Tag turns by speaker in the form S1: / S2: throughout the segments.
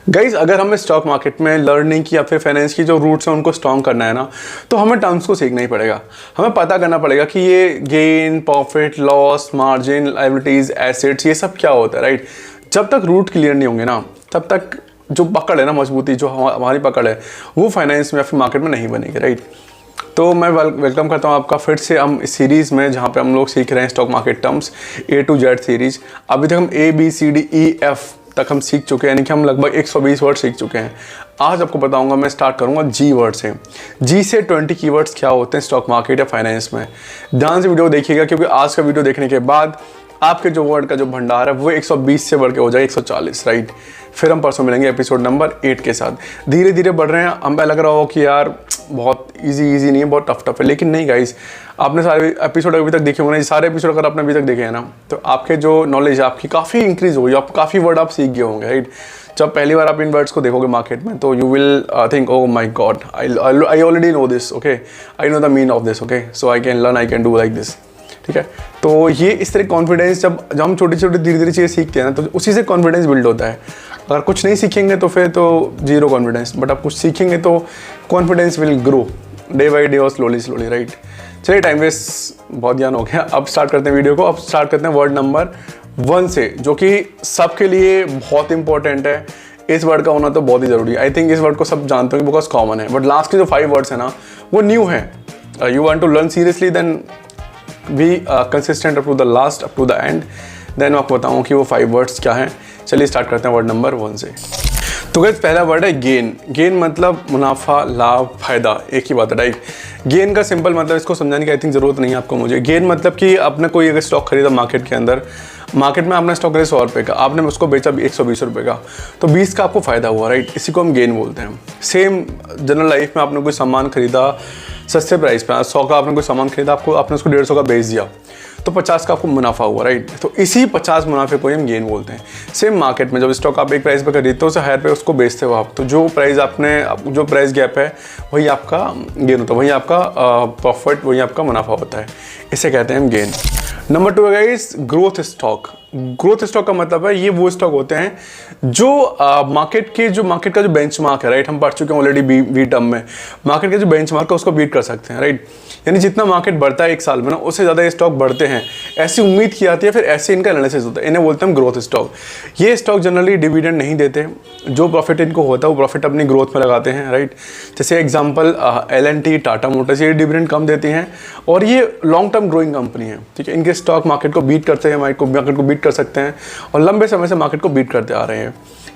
S1: Guys अगर हमें stock market में लर्निंग की या फिर फाइनेंस की जो रूट्स हैं उनको स्ट्रॉन्ग करना है ना, तो हमें टर्म्स को सीखना ही पड़ेगा। हमें पता करना पड़ेगा कि ये gain, profit, loss, margin, liabilities, assets, ये सब क्या होता है, राइट। जब तक रूट क्लियर नहीं होंगे ना, तब तक जो पकड़ है ना, मजबूती जो हमारी पकड़ है, वो फाइनेंस में या फिर मार्केट में नहीं बनेगी, राइट। तो मैं वेलकम करता हूँ आपका फिर से हम इस सीरीज़ में, जहाँ पे हम लोग सीख रहे हैं stock market terms A to Z series. अभी तक हम ABCDEF तक हम सीख चुके हैं, यानी कि हम लगभग 120 वर्ड सीख चुके हैं। आज आपको बताऊंगा, मैं स्टार्ट करूंगा G वर्ड से। G से 20 कीवर्ड्स क्या होते हैं स्टॉक मार्केट या फाइनेंस में। ध्यान से वीडियो देखिएगा, क्योंकि आज का वीडियो देखने के बाद आपके जो वर्ड का जो भंडार है वो 120 से बढ़ के हो जाए 140, राइट। फिर हम परसों मिलेंगे एपिसोड नंबर 8 के साथ। धीरे धीरे बढ़ रहे हैं। हमें लग रहा हो कि यार बहुत इजी नहीं है, बहुत टफ है, लेकिन नहीं गाइस, आपने सारे एपिसोड अभी तक देखे होंगे ना। सारे एपिसोड अगर आपने अभी तक देखे हैं ना, तो आपके जो नॉलेज है आपकी काफ़ी इंक्रीज होगी, आप काफ़ी वर्ड आप सीख गए होंगे, राइट। जब पहली बार आप इन वर्ड्स को देखोगे मार्केट में, तो you will think, oh my God, I already know this, okay, I know the mean of this, okay, so I can learn, I can do like this, ठीक है। तो ये इस तरह कॉन्फिडेंस, जब हम छोटी छोटी धीरे धीरे चीज़ें सीखते हैं ना, तो उसी से कॉन्फिडेंस बिल्ड होता है। अगर कुछ नहीं सीखेंगे तो फिर तो जीरो कॉन्फिडेंस, बट आप कुछ सीखेंगे तो confidence will grow day by day और स्लोली, राइट। चलिए, टाइम वेस्ट बहुत ज्ञान हो गया। अब स्टार्ट करते हैं वीडियो को। अब स्टार्ट करते हैं वर्ड नंबर 1 से, जो कि सबके लिए बहुत इंपॉर्टेंट है। इस वर्ड का होना तो बहुत ही जरूरी है। आई थिंक इस वर्ड को सब जानते होंगे बिकॉज कॉमन है, बट लास्ट के जो 5 वर्ड्स है ना, वो न्यू है। You want to learn seriously, then be consistent up to the last, up to the end. Then मैं आपको बताऊँ कि वो 5 वर्ड्स क्या हैं। चलिए स्टार्ट करते हैं वर्ड नंबर 1 से। तो गाइस, पहला वर्ड है गेन। गेन मतलब मुनाफा, लाभ, फायदा, एक ही बात है, राइट। गेन का सिंपल मतलब इसको समझाने की आई थिंक जरूरत नहीं है आपको मुझे। गेन मतलब कि आपने कोई अगर स्टॉक खरीदा मार्केट के अंदर, मार्केट में आपने स्टॉक खरीदा 100 रुपये का, आपने उसको बेचा 120 रुपये का, तो 20 का आपको फायदा हुआ, राइट। इसी को हम गेन बोलते हैं। सेम जनरल लाइफ में आपने कोई सामान खरीदा सस्ते प्राइस पे, 100 का आपने कोई सामान खरीदा, आपने उसको 150 का बेच दिया, तो 50 का आपको मुनाफा हुआ, राइट। तो इसी 50 मुनाफे को हम गेन बोलते हैं। सेम मार्केट में जब स्टॉक आप एक प्राइस पे खरीदते हो, उससे हायर पे उसको बेचते हो आप, तो जो प्राइस गैप है वही आपका गेन होता है, वही आपका प्रॉफिट, वही आपका मुनाफा होता है। इसे कहते हैं हम गेन। नंबर 2 है guys growth stock. Growth stock का मतलब है ये वो स्टॉक होते हैं जो मार्केट का जो बेंचमार्क है, राइट। हम पढ़ चुके हैं ऑलरेडी बी टर्म में। मार्केट का जो बेंचमार्क है उसको बीट कर सकते हैं, राइट। यानी जितना मार्केट बढ़ता है एक साल में ना, उससे ज़्यादा ये स्टॉक बढ़ते हैं, ऐसी उम्मीद की जाती है, फिर ऐसे इनका एनालिसिस होता है। इन्हें बोलते हैं ग्रोथ स्टॉक। ये स्टॉक जनरली डिविडेंड नहीं देते, जो प्रॉफिट इनको होता है वो प्रॉफिट अपनी ग्रोथ में लगाते हैं, राइट। जैसे एग्जांपल L&T, टाटा मोटर्स, ये डिविडेंड कम देती हैं और ये लॉन्ग टर्म ग्रोइंग कंपनी है, ठीक है। इनके स्टॉक मार्केट को बीट करते हैं, मार्केट को बीट कर सकते हैं और लंबे समय से मार्केट को बीट करते आ रहे हैं,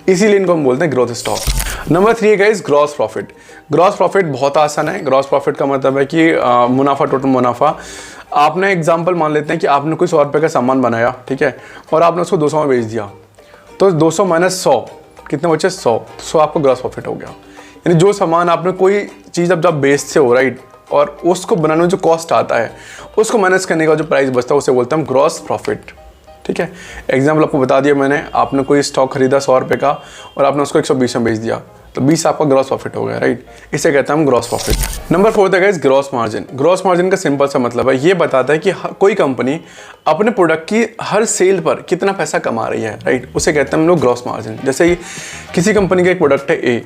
S1: इसीलिए इनको हम बोलते हैं ग्रोथ स्टॉक। नंबर 3 है guys gross profit. Gross profit बहुत आसान है। ग्रॉस प्रॉफिट का मतलब है कि मुनाफा, टोटल मुनाफा। आपने एग्जांपल मान लेते हैं कि आपने कोई 100 रुपये का सामान बनाया, ठीक है, और आपने उसको 200 में बेच दिया, तो 200 माइनस 100 कितने बचे? 100 आपको ग्रॉस प्रॉफिट हो गया। यानी जो सामान आपने कोई चीज़ जब बेचते हो, राइट, और उसको बनाने में जो कॉस्ट आता है उसको माइनस करने का जो प्राइस बचता है उसे बोलते हैं हम ग्रॉस प्रॉफिट, ठीक है। एग्जाम्पल आपको बता दिया मैंने। आपने कोई स्टॉक खरीदा 100 रुपये का और आपने उसको 120 में बेच दिया, तो 20 आपका ग्रॉस प्रॉफिट हो गया, राइट। इसे कहते हैं हम ग्रॉस प्रॉफिट। नंबर 4 है guys gross margin. Gross margin का सिंपल सा मतलब है, ये बताता है कि कोई कंपनी अपने प्रोडक्ट की हर सेल पर कितना पैसा कमा रही है, राइट। उसे कहते हैं हम लोग ग्रॉस मार्जिन। जैसे किसी कंपनी का एक प्रोडक्ट है A,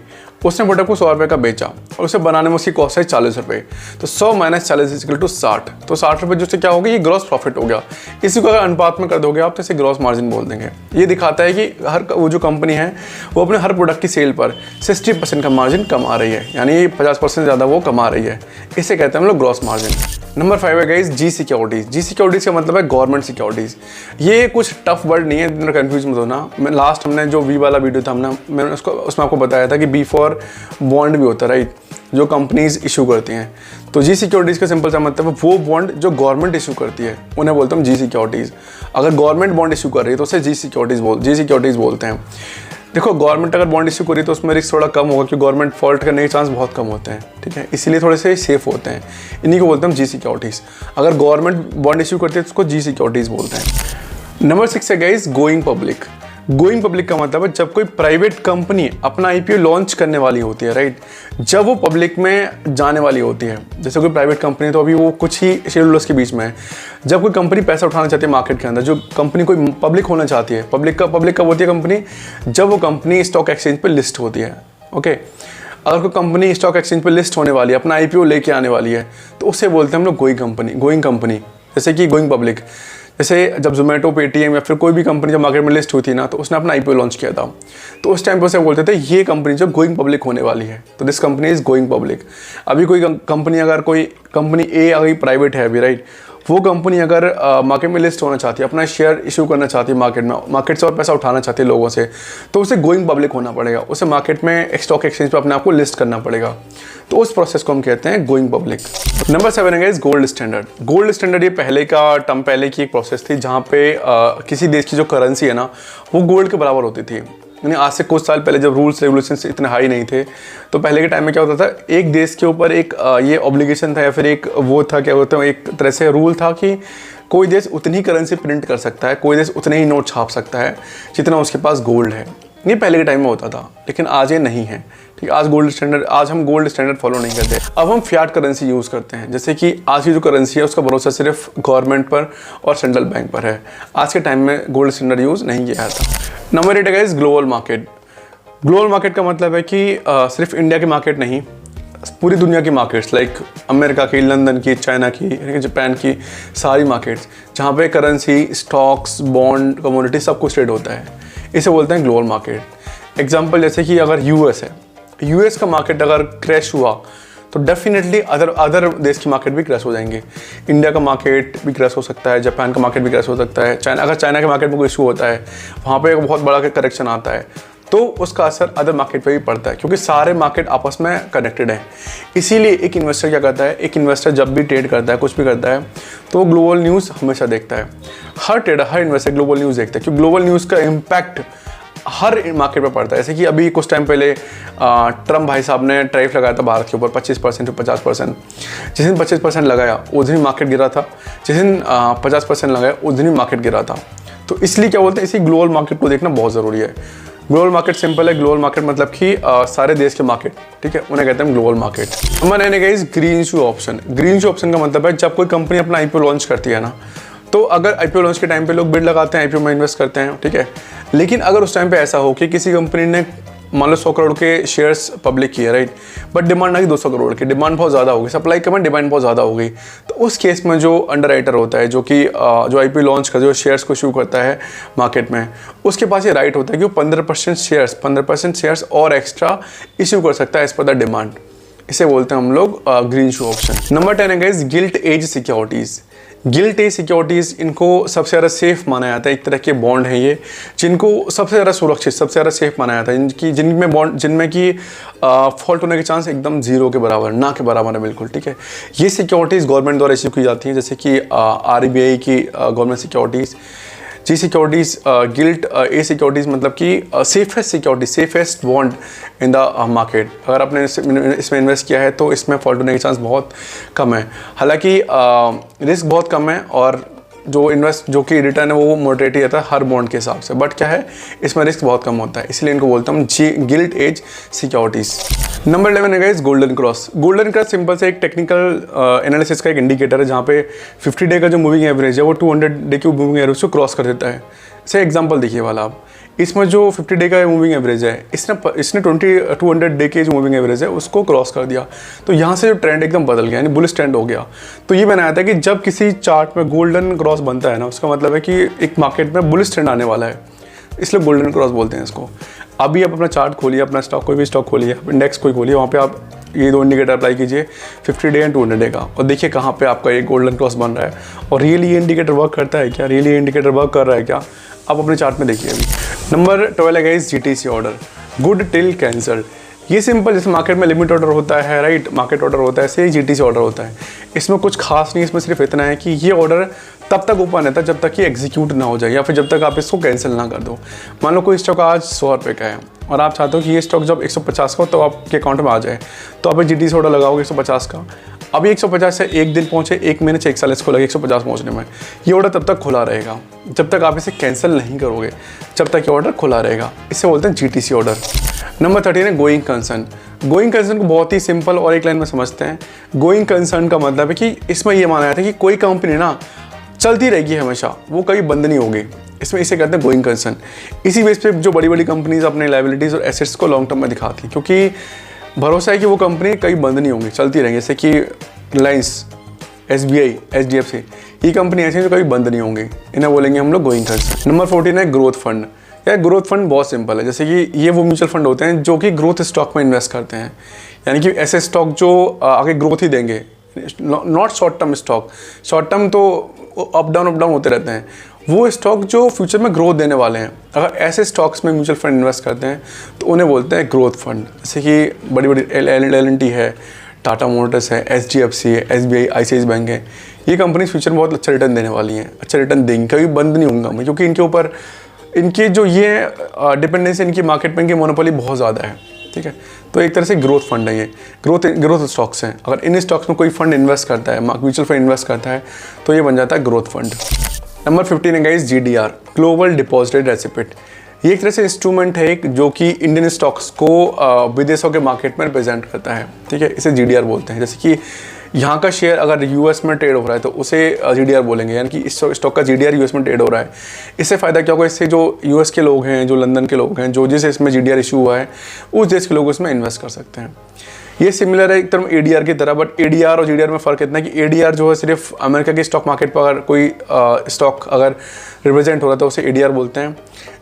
S1: उसने प्रोडक्ट को 100 रुपये का बेचा और उसे बनाने में उसकी कॉस्ट है 40 रुपये, तो 100 माइनस 40 इक्वल टू 60, तो 60 रुपये जिससे क्या होगा, ये ग्रॉस प्रॉफिट हो गया। इसी को अगर अनुपात में कर दोगे आप, तो इसे ग्रॉस मार्जिन बोल देंगे। ये दिखाता है कि वो जो कंपनी है वो अपने हर प्रोडक्ट की सेल पर 60% का मार्जिन कमा रही है, यानी 50% ज़्यादा वो कमा रही है। इसे कहते हैं हम लोग ग्रॉस मार्जिन। नंबर 5 है गाइस जी सिक्योरिटीज़। जी सिक्योरिटीज़ का मतलब है गवर्नमेंट सिक्योरिटीज़। ये कुछ टफ वर्ड नहीं है, इतना कन्फ्यूज मत होना। मैं लास्ट हमने जो वी वाला वीडियो था मैंने उसमें आपको बताया था कि बी फॉर बॉन्ड भी होता है, राइट, जो कंपनीज इशू करती हैं। तो जी सिक्योरिटीज़ का सिंपल सा मतलब है वो बॉन्ड जो गवर्नमेंट इशू करती है, उन्हें बोलते हैं जी सिक्योरिटीज़। अगर गवर्नमेंट बॉन्ड इशू कर रही है तो उसे जी सिक्योरिटीज़ बोलते हैं। देखो, गवर्नमेंट अगर बॉन्ड इशू करी तो उसमें रिस्क थोड़ा कम होगा, क्योंकि गवर्नमेंट फॉल्ट करने के चांस बहुत कम होते हैं, ठीक है, इसीलिए थोड़े से सेफ होते हैं। इन्हीं को बोलते हैं जी सिक्योरिटीज़। अगर गवर्नमेंट बॉन्ड इशू करती है तो उसको जी सिक्योरिटीज़ बोलते हैं। नंबर 6 है guys going public. Going public का मतलब है जब कोई प्राइवेट कंपनी अपना आईपीओ लॉन्च करने वाली होती है, राइट, जब वो पब्लिक में जाने वाली होती है। जैसे कोई प्राइवेट कंपनी, तो अभी वो कुछ ही शेड्यूल्स के बीच में है। जब कोई कंपनी पैसा उठाना चाहती है मार्केट के अंदर, जो कंपनी कोई पब्लिक होना चाहती है, पब्लिक कब होती है कंपनी, जब वो कंपनी स्टॉक एक्सचेंज पर लिस्ट होती है। ओके, अगर कोई कंपनी स्टॉक एक्सचेंज पर लिस्ट होने वाली है, अपना आईपीओ लेके आने वाली है, तो उससे बोलते हैं हम लोग गोइंग कंपनी। जैसे कि गोइंग पब्लिक, जैसे जब जोमेटो, पेटीएम या फिर कोई भी कंपनी जब मार्केट में लिस्ट हुई थी ना, तो उसने अपना आईपीओ लॉन्च किया था, तो उस टाइम पे उसे बोलते थे ये कंपनी जो गोइंग पब्लिक होने वाली है, तो this company is going public. अभी कोई कंपनी, अगर कोई कंपनी ए अगर प्राइवेट है अभी, राइट, वो कंपनी अगर मार्केट में लिस्ट होना चाहती है, अपना शेयर इशू करना चाहती है मार्केट से और पैसा उठाना चाहती है लोगों से, तो उसे गोइंग पब्लिक होना पड़ेगा, उसे मार्केट में स्टॉक एक्सचेंज पे अपने आप को लिस्ट करना पड़ेगा। तो उस प्रोसेस को हम कहते हैं गोइंग पब्लिक। नंबर 7 है गोल्ड स्टैंडर्ड। गोल्ड स्टैंडर्ड ये पहले की एक प्रोसेस थी, जहाँ पे किसी देश की जो करेंसी है ना, वो गोल्ड के बराबर होती थी। यानी आज से कुछ साल पहले जब रूल्स रेगुलेशंस इतने हाई नहीं थे, तो पहले के टाइम में क्या होता था, एक देश के ऊपर एक ये ऑब्लिगेशन था, या फिर एक वो था, क्या बोलते हैं, एक तरह से रूल था कि कोई देश उतनी ही करेंसी प्रिंट कर सकता है, कोई देश उतने ही नोट छाप सकता है जितना उसके पास गोल्ड है। ये पहले के टाइम में होता था, लेकिन आज ये नहीं है। ठीक है, आज हम गोल्ड स्टैंडर्ड फॉलो नहीं करते। अब हम फियाट करेंसी यूज़ करते हैं। जैसे कि आज की जो करेंसी है उसका भरोसा सिर्फ गवर्नमेंट पर और सेंट्रल बैंक पर है। आज के टाइम में गोल्ड स्टैंडर्ड यूज़ नहीं किया जाता। नंबर 8 है ग्लोबल मार्केट। ग्लोबल मार्केट का मतलब है कि सिर्फ इंडिया की मार्केट नहीं, पूरी दुनिया की मार्केट्स, लाइक अमेरिका की, लंदन की, चाइना की, जापान की, सारी मार्केट्स जहाँ पे करेंसी, स्टॉक्स, बॉन्ड, कमोडिटी सब कुछ ट्रेड होता है, इसे बोलते हैं ग्लोबल मार्केट। एग्जांपल जैसे कि अगर यूएस है, यूएस का मार्केट अगर क्रैश हुआ तो डेफिनेटली अदर देश की मार्केट भी क्रैश हो जाएंगे। इंडिया का मार्केट भी क्रैश हो सकता है, जापान का मार्केट भी क्रैश हो सकता है, अगर चाइना के मार्केट में कोई इशू होता है, वहाँ पे एक बहुत बड़ा करेक्शन आता है, तो उसका असर अदर मार्केट पे भी पड़ता है, क्योंकि सारे मार्केट आपस में कनेक्टेड हैं। इसीलिए एक इन्वेस्टर क्या करता है, एक इन्वेस्टर जब भी ट्रेड करता है, कुछ भी करता है, तो वो ग्लोबल न्यूज़ हमेशा देखता है। हर ट्रेडर, हर इन्वेस्टर ग्लोबल न्यूज़ देखता है, क्योंकि ग्लोबल न्यूज़ का इम्पैक्ट हर मार्केट पे पड़ता है। जैसे कि अभी कुछ टाइम पहले ट्रम्प भाई साहब ने टैरिफ लगाया था भारत के ऊपर 25% से 50%। जिस दिन 25% लगाया उस दिन ही मार्केट गिरा था, जिस दिन 50% लगाया उस दिन ही मार्केट गिरा था। तो इसलिए क्या बोलते हैं, इसी ग्लोबल मार्केट को देखना बहुत ज़रूरी है। ग्लोबल मार्केट सिंपल है, ग्लोबल मार्केट मतलब कि सारे देश के मार्केट, ठीक है, उन्हें कहते हैं ग्लोबल मार्केट। नंबर 9 है ग्रीन शू ऑप्शन। ग्रीन शू ऑप्शन का मतलब है जब कोई कंपनी अपना आईपीओ लॉन्च करती है ना, तो अगर आईपीओ लॉन्च के टाइम पे लोग बिड लगाते हैं, आईपीओ में इन्वेस्ट करते हैं, ठीक है, लेकिन अगर उस टाइम पे ऐसा हो कि किसी कंपनी ने मान लो 100 करोड़ के शेयर्स पब्लिक किए, राइट, बट डिमांड आई 200 करोड़ की, डिमांड बहुत ज़्यादा हो गई, सप्लाई कम है, डिमांड बहुत ज़्यादा हो गई, तो उस केस में जो अंडर राइटर होता है, जो कि जो आईपीओ लॉन्च कर, जो शेयर्स को इशू करता है मार्केट में, उसके पास ये राइट होता है कि वो 15% शेयर्स और एक्स्ट्रा इशू कर सकता है एज पर द डिमांड। इसे बोलते हैं हम लोग ग्रीन शू ऑप्शन। नंबर 10 है guys gilt edge securities. Gilt edge securities, इनको सबसे ज़्यादा सेफ माना जाता है। एक तरह के बॉन्ड है ये, जिनको सबसे ज़्यादा सुरक्षित, सबसे ज़्यादा सेफ माना जाता है, जिनमें की फॉल्ट होने के चांस एकदम जीरो के बराबर, ना के बराबर है, बिल्कुल, ठीक है। ये सिक्योरिटीज़ गवर्नमेंट द्वारा इशू की जाती हैं, जैसे कि RBI की गवर्नमेंट सिक्योरिटीज़, जी सिक्योरिटीज़, गिल्ट ए सिक्योरिटीज़ मतलब कि safest bond in the market. अगर आपने इसमें इन्वेस्ट किया है तो इसमें फॉल्ट होने के चांस बहुत कम है। हालांकि रिस्क बहुत कम है, और जो कि रिटर्न है वो मॉडरेट ही रहता है हर बॉन्ड के हिसाब से, बट क्या है, इसमें रिस्क बहुत कम होता है, इसलिए इनको बोलते हैं हम गिल्ट एज सिक्योरिटीज़। नंबर 11 है guys golden cross. Golden cross simple से एक टेक्निकल एनालिसिस का एक इंडिकेटर है, जहाँ पे 50 डे का जो मूविंग एवरेज है वो 200 डे की मूविंग एवरेज को क्रॉस कर देता है। से एग्जांपल देखिए वाला आप, इसमें जो 50 डे का मूविंग एवरेज है, इसने 200 डे के जो मूविंग एवरेज है उसको क्रॉस कर दिया, तो यहाँ से जो ट्रेंड एकदम बदल गया, यानी बुलिश ट्रेंड हो गया। तो ये बनाया था कि जब किसी चार्ट में गोल्डन क्रॉस बनता है ना, उसका मतलब है कि एक मार्केट में बुलिश ट्रेंड आने वाला है, इसलिए गोल्डन क्रॉस बोलते हैं इसको। अभी आप अपना चार्ट खोलिए, अपना स्टॉक, कोई भी स्टॉक खोलिए, इंडेक्स कोई खोलिए, वहाँ पे आप ये 2 इंडिकेटर अप्लाई कीजिए, 50 डे एंड 200 डे का, और देखिए कहाँ पे आपका ये गोल्डन क्रॉस बन रहा है, और रियली ये इंडिकेटर वर्क करता है क्या, रियली ये इंडिकेटर वर्क कर रहा है क्या, आप अपने चार्ट में देखिए। अभी नंबर 12 है guys GTC order, good till cancelled. ये सिंपल, जैसे मार्केट में लिमिट ऑर्डर होता है, राइट, मार्केट ऑर्डर होता है, ऐसे ही GTC ऑर्डर होता है। इसमें कुछ खास नहीं, इसमें सिर्फ इतना है कि ये ऑर्डर तब तक ओपन रहता है जब तक ये एग्जीक्यूट ना हो जाए, या फिर जब तक आप इसको कैंसिल ना कर दो। मान लो कोई स्टॉक आज 100 रुपये का है और आप चाहते हो कि ये स्टॉक जब 150 का हो तो आपके अकाउंट में आ जाए, तो आप GTC ऑर्डर लगाओगे 150 का। अभी 150 से एक दिन पहुँचे, 1 महीने से 1 साल इसको लगे 150 पहुँचने में, ये ऑर्डर तब तक खुला रहेगा जब तक आप इसे कैंसिल नहीं करोगे, जब तक ये ऑर्डर खुला रहेगा। इसे बोलते हैं GTC ऑर्डर। नंबर 13 है गोइंग कंसर्न। गोइंग कंसर्न को बहुत ही सिंपल और एक लाइन में समझते हैं। गोइंग कंसर्न का मतलब है कि इसमें ये माना जाता है कि कोई कंपनी ना चलती रहेगी हमेशा, वो कभी बंद नहीं होगी, इसमें इसे कहते हैं गोइंग कंसर्न। इसी बेस पे जो बड़ी बड़ी कंपनीज अपने लायबिलिटीज़ और एसेट्स को लॉन्ग टर्म में दिखाती हैं, क्योंकि भरोसा है कि वो कंपनी कभी बंद नहीं होंगी, चलती रहेंगी। जैसे कि रिलायंस, SBI, HDFC, ये कंपनी ऐसी है जो कभी बंद नहीं होंगी, इन्हें बोलेंगे हम लोग गोइंग कंसर्न। नंबर 14 है ग्रोथ फंड। यार ग्रोथ फंड बहुत सिंपल है, जैसे कि ये वो म्यूचुअल फंड होते हैं जो कि ग्रोथ स्टॉक में इन्वेस्ट करते हैं, यानी कि ऐसे स्टॉक जो आगे ग्रोथ ही देंगे, not short term stock. Short term तो अप डाउन होते रहते हैं, वो स्टॉक जो फ्यूचर में ग्रोथ देने वाले हैं। अगर ऐसे स्टॉक्स में म्यूचुअल फंड इन्वेस्ट करते हैं तो उन्हें बोलते हैं ग्रोथ फंड। जैसे कि बड़ी बड़ी L&T है, टाटा मोटर्स है, HDFC है, SBI, ICICI बैंक है, ये कंपनी फ्यूचर में बहुत अच्छा रिटर्न देने वाली हैं, अच्छा रिटर्न देंगे, कभी बंद नहीं होंगे, क्योंकि इनके ऊपर इनकी जो ये डिपेंडेंसी इनकी मार्केट में, इनकी मोनोपोली बहुत ज़्यादा है, ठीक है। तो एक तरह से ग्रोथ फंड है, ये ग्रोथ स्टॉक्स हैं। अगर इन स्टॉक्स में कोई फंड इन्वेस्ट करता है, म्यूचुअल फंड इन्वेस्ट करता है, तो ये बन जाता है ग्रोथ फंड। नंबर 15 है गाइस GDR, ग्लोबल डिपॉजिटेड रेसिपिट। ये एक तरह से इंस्ट्रूमेंट है एक जो कि इंडियन स्टॉक्स को विदेशों के मार्केट में रिप्रेजेंट करता है, ठीक है। इसे GDR बोलते हैं। जैसे कि यहाँ का शेयर अगर US में ट्रेड हो रहा है तो उसे GDR बोलेंगे, यानी कि इस स्टॉक का GDR US में ट्रेड हो रहा है। इससे फ़ायदा क्या होगा, इससे जो US के लोग हैं, जो लंदन के लोग हैं, जो जिस इसमें GDR इशू हुआ है, उस देश के लोग उसमें इन्वेस्ट कर सकते हैं। ये सिमिलर है एक तरह ADR की तरह, बट ADR और GDR में फ़र्क इतना है कि ADR जो है सिर्फ अमेरिका की स्टॉक मार्केट पर अगर कोई स्टॉक अगर रिप्रेजेंट हो रहा है तो उसे ADR बोलते हैं।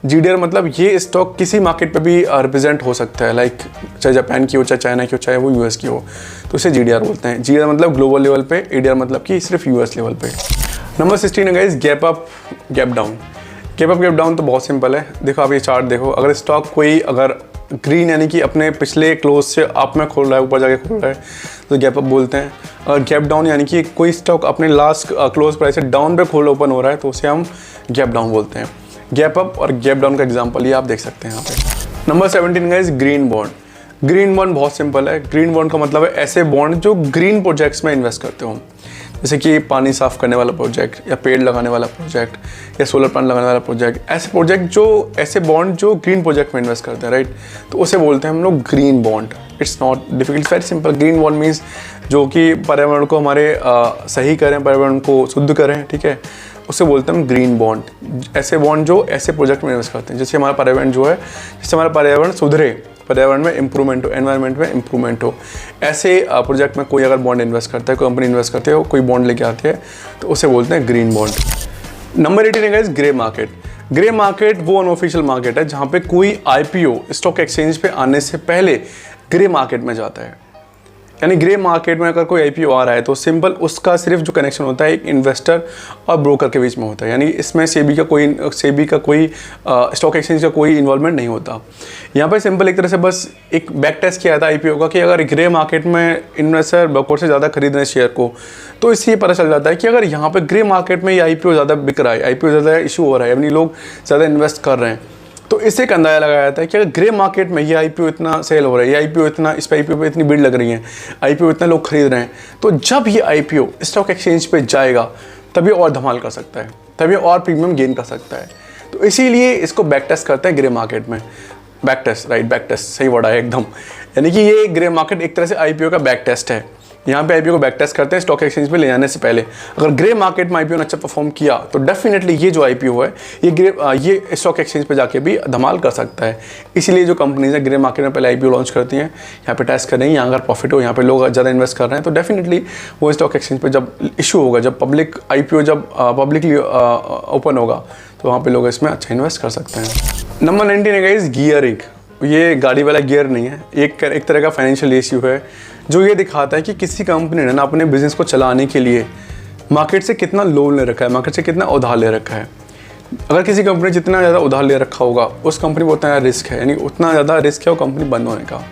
S1: GDR मतलब ये स्टॉक किसी मार्केट पे भी रिप्रेजेंट हो सकता है, लाइक चाहे जापान की हो, चाहे चाइना की हो, चाहे वो US की हो, तो इसे GDR बोलते हैं। GDR मतलब ग्लोबल लेवल पे, ADR मतलब कि सिर्फ US लेवल पे। नंबर 16 है guys gap up gap down. Gap up gap down तो बहुत सिंपल है। देखो आप ये चार्ट देखो, अगर स्टॉक कोई अगर ग्रीन यानी कि अपने पिछले क्लोज से अप में खोल रहा है, ऊपर जाके खोल रहा है, तो गैप अप बोलते हैं। और गैप डाउन यानी कि कोई स्टॉक अपने लास्ट क्लोज प्राइस से डाउन पे खोल ओपन हो रहा है, तो उसे हम गैप डाउन बोलते हैं। गैप अप और गैप डाउन का एग्जांपल ये आप देख सकते हैं यहाँ पे। Number 17 guys green bond. Green bond बहुत सिंपल है। ग्रीन बॉन्ड का मतलब है ऐसे बॉन्ड जो ग्रीन प्रोजेक्ट्स में इन्वेस्ट करते हो, जैसे कि पानी साफ करने वाला प्रोजेक्ट, या पेड़ लगाने वाला प्रोजेक्ट, या सोलर प्लांट लगाने वाला प्रोजेक्ट। ऐसे प्रोजेक्ट जो ऐसे बॉन्ड जो ग्रीन प्रोजेक्ट में इन्वेस्ट करते हैं, राइट, तो उसे बोलते हैं हम लोग green bond. It's not difficult, very simple. Green bond means जो कि पर्यावरण को हमारे सही करें, पर्यावरण को शुद्ध करें, ठीक है, उसे बोलते हैं हम ग्रीन बॉन्ड। ऐसे बॉन्ड जो ऐसे प्रोजेक्ट में इन्वेस्ट करते हैं जिससे हमारा पर्यावरण जो है, जिससे हमारा पर्यावरण सुधरे, पर्यावरण में इंप्रूवमेंट हो, एनवायरनमेंट में इंप्रूवमेंट हो, ऐसे प्रोजेक्ट में कोई अगर बॉन्ड इन्वेस्ट करता है, कोई कंपनी इन्वेस्ट करती है, कोई बॉन्ड लेके आती है, तो उसे बोलते हैं ग्रीन बॉन्ड। नंबर 18 है guys grey market. Grey market वो अनऑफिशियल मार्केट है जहाँ पे कोई IPO स्टॉक एक्सचेंज पे आने से पहले ग्रे मार्केट में जाता है। यानी ग्रे मार्केट में अगर कोई IPO आ रहा है तो सिंपल उसका सिर्फ जो कनेक्शन होता है एक इन्वेस्टर और ब्रोकर के बीच में होता है, यानी इसमें सेबी का कोई स्टॉक एक्सचेंज का कोई इन्वॉल्वमेंट नहीं होता। यहाँ पर सिंपल एक तरह से बस एक बैक टेस्ट किया था IPO का कि अगर ग्रे मार्केट में इन्वेस्टर ब्रोकर से ज़्यादा खरीद रहे हैं शेयर को, तो इससे ये पता चल जाता है कि अगर यहाँ पर ग्रे मार्केट में ये IPO ज़्यादा बिक रहा है, IPO ज़्यादा इशू हो रहा है, यानी लोग ज़्यादा इन्वेस्ट कर रहे हैं, तो इससे एक अंदाजा लगाया जाता है कि अगर ग्रे मार्केट में ये IPO इतना सेल हो रहा है, ये IPO इतना, इस पे IPO पे इतनी भीड़ लग रही है, IPO इतना लोग खरीद रहे हैं, तो जब ये IPO स्टॉक एक्सचेंज पे जाएगा तभी और धमाल कर सकता है, तभी और प्रीमियम गेन कर सकता है। तो इसीलिए इसको बैक टेस्ट करते हैं ग्रे मार्केट में। Back test, right, back test सही वर्ड है एकदम। यानी कि ये ग्रे मार्केट एक तरह से IPO का बैक टेस्ट है। यहाँ पे IPO को बैक टेस्ट करते हैं स्टॉक एक्सचेंज पे ले जाने से पहले। अगर ग्रे मार्केट में IPO ने अच्छा परफॉर्म किया तो डेफिनेटली ये जो IPO है ये स्टॉक एक्सचेंज पे जाके भी धमाल कर सकता है। इसीलिए जो कंपनीज है ग्रे मार्केट में पहले IPO लॉन्च करती हैं, यहाँ पे टेस्ट कर रही हैं, यहाँ अगर प्रॉफिट हो, यहाँ पे लोग ज़्यादा इन्वेस्ट कर रहे हैं, तो डेफिनेटली वो स्टॉक एक्सचेंज पर जब इशू होगा, जब पब्लिक IPO जब पब्लिकली ओपन होगा, तो वहाँ पर लोग इसमें अच्छा इन्वेस्ट कर सकते हैं। नंबर 19 है गाइस गियरिंग। ये गाड़ी वाला गियर नहीं है, एक तरह का फाइनेंशियल इश्यू है जो ये दिखाता है कि किसी कंपनी ने ना अपने बिजनेस को चलाने के लिए मार्केट से कितना लोन ले रखा है, मार्केट से कितना उधार ले रखा है। अगर किसी कंपनी ने जितना ज़्यादा उधार ले रखा होगा उस कंपनी को उतना ज़्यादा रिस्क है, यानी उतना ज़्यादा रिस्क है वो कंपनी बंद होने का।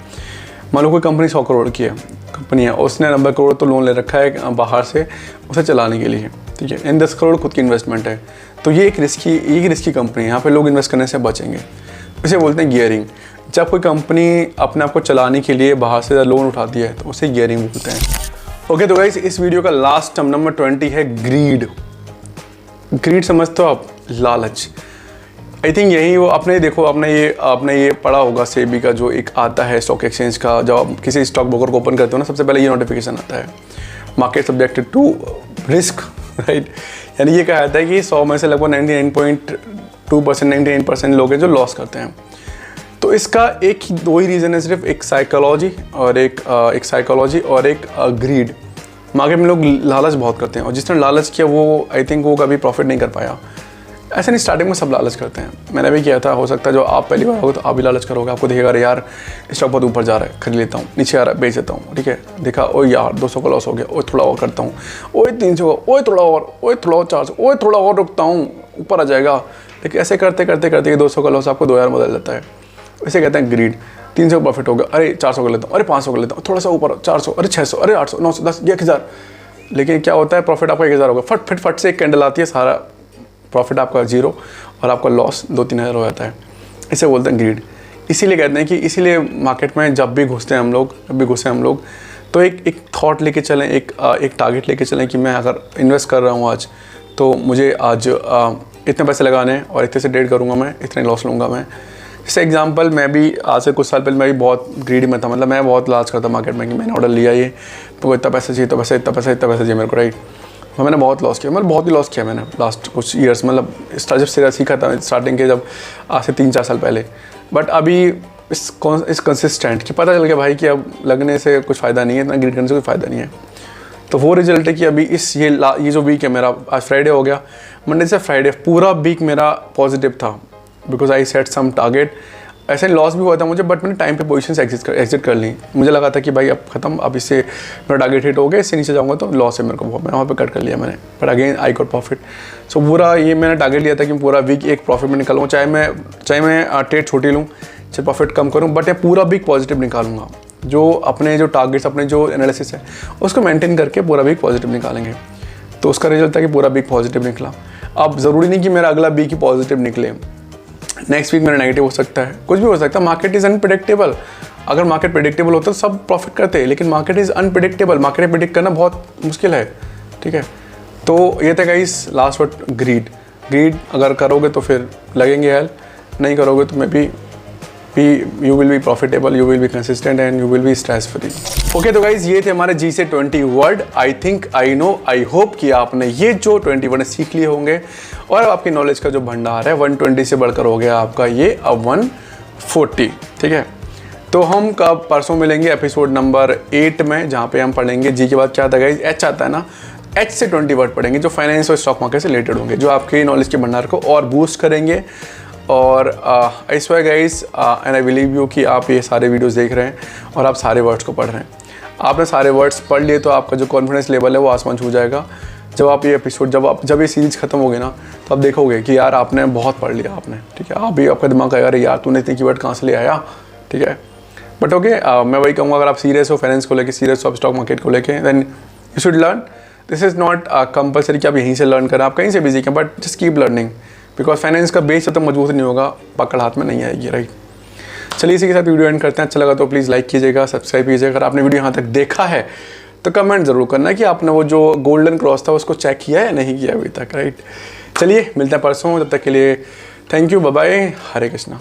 S1: मान लो कोई कंपनी 100 करोड़ की है, कंपनी है, उसने 90 करोड़ तो लोन ले रखा है बाहर से उसे चलाने के लिए, ठीक है, इन 10 करोड़ खुद की इन्वेस्टमेंट है, तो ये एक रिस्की कंपनी है। यहाँ पर लोग इन्वेस्ट करने से बचेंगे, इसे बोलते हैं गियरिंग। जब कोई कंपनी अपने आप को चलाने के लिए बाहर से लोन उठाती है तो उसे गियरिंग बोलते हैं। ओके, तो गाइस इस वीडियो का लास्ट टर्म नंबर 20 है ग्रीड। ग्रीड समझते हो आप? लालच। आई थिंक यही वो आपने देखो, आपने ये पढ़ा होगा सेबी का जो एक आता है स्टॉक एक्सचेंज का, जब आप किसी स्टॉक ब्रोकर को ओपन करते हो ना, सबसे पहले ये नोटिफिकेशन आता है, market subjected to risk, right. यानी ये कहा जाता है कि 100 में से लगभग 99.2%, 99% लोग हैं जो लॉस करते हैं। तो इसका दो ही रीज़न है सिर्फ, एक साइकोलॉजी और एक ग्रीड। मार्केट में लोग लालच बहुत करते हैं और जिसने लालच किया वो आई थिंक वो कभी प्रॉफिट नहीं कर पाया। ऐसा नहीं, स्टार्टिंग में सब लालच करते हैं, मैंने भी किया था। हो सकता है जो आप पहली बार हो तो आप भी लालच करोगे, आपको दिखेगा अरे यार स्टॉक बहुत ऊपर जा रहा है, खरीद लेता हूँ, नीचे आ रहा है बेच देता हूँ, ठीक है। देखा ओ यार 200 का लॉस हो गया, ओ थोड़ा और करता हूँ, ओ 300 का, ओ थोड़ा और, ओ थोड़ा और 400, ओ थोड़ा और रुकता हूँ, ऊपर आ जाएगा। लेकिन ऐसे करते करते करते 200 का लॉस आपको 2000 बदल जाता है। इसे कहते हैं ग्रीड। 300 प्रॉफिट हो गया, अरे 400 का लेता हूँ, अरे 500 का लेता हूँ, थोड़ा सा ऊपर 400, अरे 600, अरे 800, 900, 10, 1000। लेकिन क्या होता है, प्रॉफिट आपका 1000 होगा, फट से एक कैंडल आती है, सारा प्रॉफिट आपका 0 और आपका लॉस 2-3 हज़ार हो जाता है। इसे बोलते हैं ग्रीड। इसीलिए कहते हैं कि इसीलिए मार्केट में जब भी घुसते हैं हम लोग तो एक थॉट लेके चलें, एक टारगेट लेके चलें कि मैं अगर इन्वेस्ट कर रहा हूँ आज, तो मुझे आज इतने पैसे लगाने हैं और इतने से ट्रेड करूँगा, मैं इतने लॉस लूँगा मैं। जैसे एग्जांपल, मैं भी आज से कुछ साल पहले मैं भी बहुत ग्रीडी में था, मतलब मैं बहुत लालच करता मार्केट में कि मैंने ऑर्डर लिया, ये तो इतना पैसा चाहिए, तो इतना पैसा चाहिए मेरे को, राइट। तो मैंने बहुत लॉस किया, मतलब बहुत ही लॉस किया मैंने लास्ट कुछ ईयर्स, मतलब जब से सीखा था स्टार्टिंग के, जब आज से 3-4 साल पहले। बट अभी इस कंसिस्टेंट कि पता चल गया भाई कि अब लगने से कुछ फ़ायदा नहीं है, इतना ग्रीड करने से कोई फ़ायदा नहीं है। तो वो रिजल्ट है कि अभी ये जो वीक है मेरा, आज फ्राइडे हो गया, मंडे से फ्राइडे पूरा वीक मेरा पॉजिटिव था, because I set some target. ऐसे लॉस भी हुआ था मुझे, बट मैंने टाइम पे पोजीशन एग्जिट कर ली। मुझे लगा था कि भाई अब खत्म, अब इससे मेरा टारगेट हिट हो गया, इससे नीचे जाऊंगा तो लॉस है मेरे को, मैं वहाँ पे कट कर लिया मैंने। But again I got profit. So पूरा ये मैंने टारगेट लिया था कि पूरा वीक एक प्रॉफिट में निकालूँ, चाहे मैं ट्रेड छोटी लूँ, चाहे प्रॉफिट कम करूँ, बट मैं पूरा वीक पॉजिटिव निकालूंगा। जो अपने जो टारगेट्स, अपने जो एनालिसिस है उसको मेंटेन करके पूरा वीक पॉजिटिव निकालेंगे। तो उसका रिजल्ट था कि पूरा वीक पॉजिटिव निकला। अब ज़रूरी नहीं कि मेरा अगला वीक ही पॉजिटिव निकले, नेक्स्ट वीक मेरा नेगेटिव हो सकता है, कुछ भी हो सकता है। Market is unpredictable. अगर मार्केट प्रेडिक्टेबल होता तो सब प्रॉफिट करते हैं, लेकिन market is unpredictable, market predict करना बहुत मुश्किल है, ठीक है। तो ये था गाइस लास्ट वर्ड, ग्रीड अगर करोगे तो फिर लगेंगे हेल्प, नहीं करोगे तो may be you will be profitable, you will be consistent and you will be stress free. Okay, तो गाइज ये थे हमारे जी से 20 word. I think, I know, I hope कि आपने ये जो 20 वर्ड सीख लिए होंगे और आपकी नॉलेज का जो भंडार है 120 से बढ़कर हो गया आपका ये अब 140, ठीक है। तो हम कब परसों मिलेंगे एपिसोड नंबर 8 में, जहाँ पे हम पढ़ेंगे जी के बाद क्या आता है गाइज, एच आता है ना, एच से 20 वर्ड पढ़ेंगे जो फाइनेंस और स्टॉक मार्केट से रिलेटेड होंगे, जो आपके नॉलेज के भंडार को और बूस्ट करेंगे। और I swear guys and I believe you कि आप ये सारे वीडियोस देख रहे हैं और आप सारे वर्ड्स को पढ़ रहे हैं। आपने सारे वर्ड्स पढ़ लिए तो आपका जो कॉन्फिडेंस लेवल है वो आसमान छू जाएगा। जब आप ये एपिसोड, जब ये सीरीज़ खत्म होगी ना, तो आप देखोगे कि यार आपने बहुत पढ़ लिया आपने, ठीक है। आप भी, आपका दिमाग आएगा अरे यार तूने इतने कीवर्ड कहाँ से ले आया, ठीक है। बट ओके, मैं वही कहूँगा, अगर आप सीरियस हो फाइनेंस को लेकर, सीरियस हो आप स्टॉक मार्केट को लेकर, then you should learn. This is not compulsory कि आप यहीं से लर्न करें, आप कहीं से भी सीखें, but just keep learning, because finance का बेस जब तक मजबूत नहीं होगा, पकड़ हाथ में नहीं आएगी, राइट। चलिए इसी के साथ वीडियो एंड करते हैं। अच्छा लगा तो प्लीज़ लाइक कीजिएगा, सब्सक्राइब कीजिएगा। अगर आपने वीडियो यहाँ तक देखा है तो कमेंट ज़रूर करना कि आपने वो जो गोल्डन क्रॉस था उसको चेक किया है या नहीं किया अभी तक, राइट। चलिए मिलते हैं परसों, तब तक के लिए thank you, bye bye, Hare Krishna.